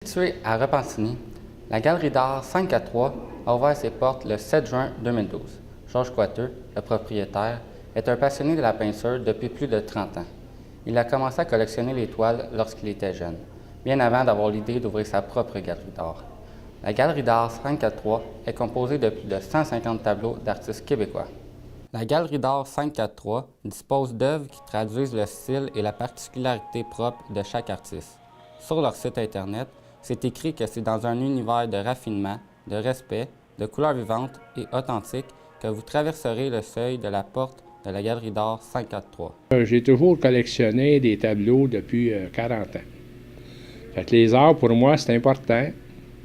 Située à Repentigny, la Galerie d'art 543 a ouvert ses portes le 7 juin 2012. Georges Coiteux, le propriétaire, est un passionné de la peinture depuis plus de 30 ans. Il a commencé à collectionner les toiles lorsqu'il était jeune, bien avant d'avoir l'idée d'ouvrir sa propre galerie d'art. La Galerie d'art 543 est composée de plus de 150 tableaux d'artistes québécois. La Galerie d'art 543 dispose d'œuvres qui traduisent le style et la particularité propre de chaque artiste. Sur leur site Internet, c'est écrit que c'est dans un univers de raffinement, de respect, de couleurs vivantes et authentiques que vous traverserez le seuil de la porte de la Galerie d'art 543. J'ai toujours collectionné des tableaux depuis 40 ans. Fait que les arts, pour moi, c'est important.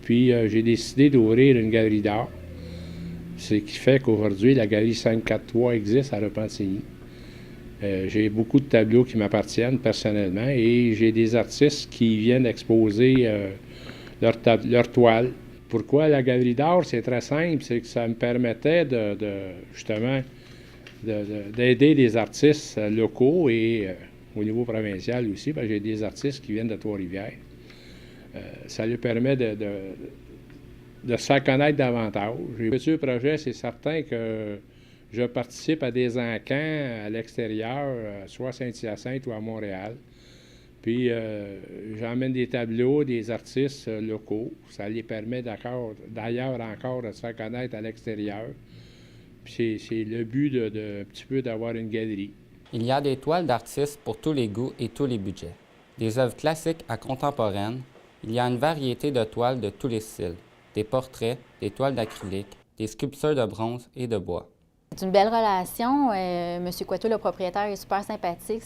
Puis j'ai décidé d'ouvrir une galerie d'art. Ce qui fait qu'aujourd'hui, la Galerie 543 existe à Repentigny. J'ai beaucoup de tableaux qui m'appartiennent personnellement et j'ai des artistes qui viennent exposer leurs toiles. Pourquoi la Galerie d'art? C'est très simple, c'est que ça me permettait justement d'aider des artistes locaux et au niveau provincial aussi, parce que j'ai des artistes qui viennent de Trois-Rivières. Ça lui permet de se faire connaître davantage. Le futur projet, c'est certain que je participe à des encans à l'extérieur, soit à Saint-Hyacinthe ou à Montréal. Puis j'emmène des tableaux des artistes locaux. Ça les permet d'ailleurs encore de se faire connaître à l'extérieur. Puis c'est le but un petit peu d'avoir une galerie. Il y a des toiles d'artistes pour tous les goûts et tous les budgets. Des œuvres classiques à contemporaines. Il y a une variété de toiles de tous les styles. Des portraits, des toiles d'acrylique, des sculptures de bronze et de bois. C'est une belle relation. Monsieur Coiteux, le propriétaire, est super sympathique.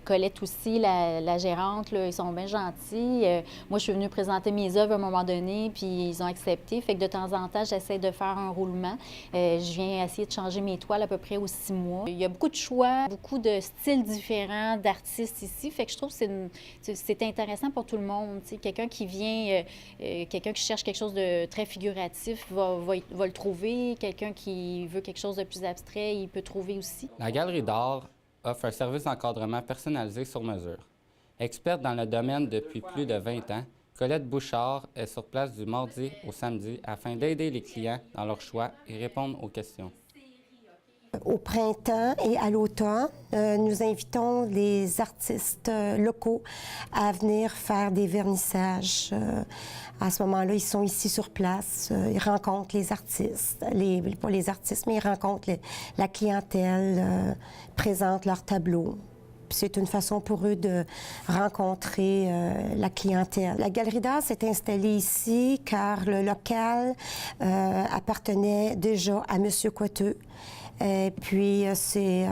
Colette aussi, la gérante, là, ils sont bien gentils. Moi, je suis venue présenter mes œuvres à un moment donné, puis ils ont accepté. Fait que de temps en temps, j'essaie de faire un roulement. Je viens essayer de changer mes toiles à peu près aux 6 mois. Il y a beaucoup de choix, beaucoup de styles différents d'artistes ici. Fait que je trouve que c'est intéressant pour tout le monde. Quelqu'un qui vient, quelqu'un qui cherche quelque chose de très figuratif va le trouver. Quelqu'un qui veut quelque chose de plus abstrait, il peut trouver aussi. La Galerie d'art offre un service d'encadrement personnalisé sur mesure. Experte dans le domaine depuis plus de 20 ans, Colette Bouchard est sur place du mardi au samedi afin d'aider les clients dans leur choix et répondre aux questions. Au printemps et à l'automne, nous invitons les artistes locaux à venir faire des vernissages. À ce moment-là, ils sont ici sur place, ils rencontrent les artistes, pas les artistes, mais ils rencontrent la clientèle, présentent leurs tableaux. C'est une façon pour eux de rencontrer la clientèle. La Galerie d'art s'est installée ici car le local appartenait déjà à M. Coiteux. Et puis, c'est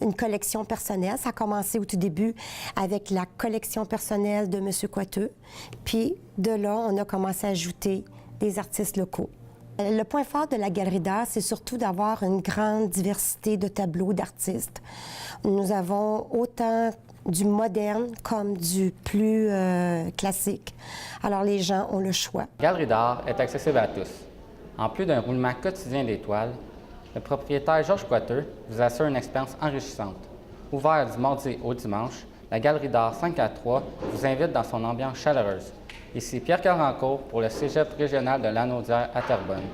une collection personnelle. Ça a commencé au tout début avec la collection personnelle de M. Coiteux. Puis, de là, on a commencé à ajouter des artistes locaux. Le point fort de la Galerie d'art, c'est surtout d'avoir une grande diversité de tableaux d'artistes. Nous avons autant du moderne comme du plus classique. Alors, les gens ont le choix. La Galerie d'art est accessible à tous. En plus d'un roulement quotidien des toiles, le propriétaire Georges Coiteux vous assure une expérience enrichissante. Ouvert du mardi au dimanche, la Galerie d'art 543 vous invite dans son ambiance chaleureuse. Ici Pierre Carancourt pour le Cégep régional de Lanaudière à Terrebonne.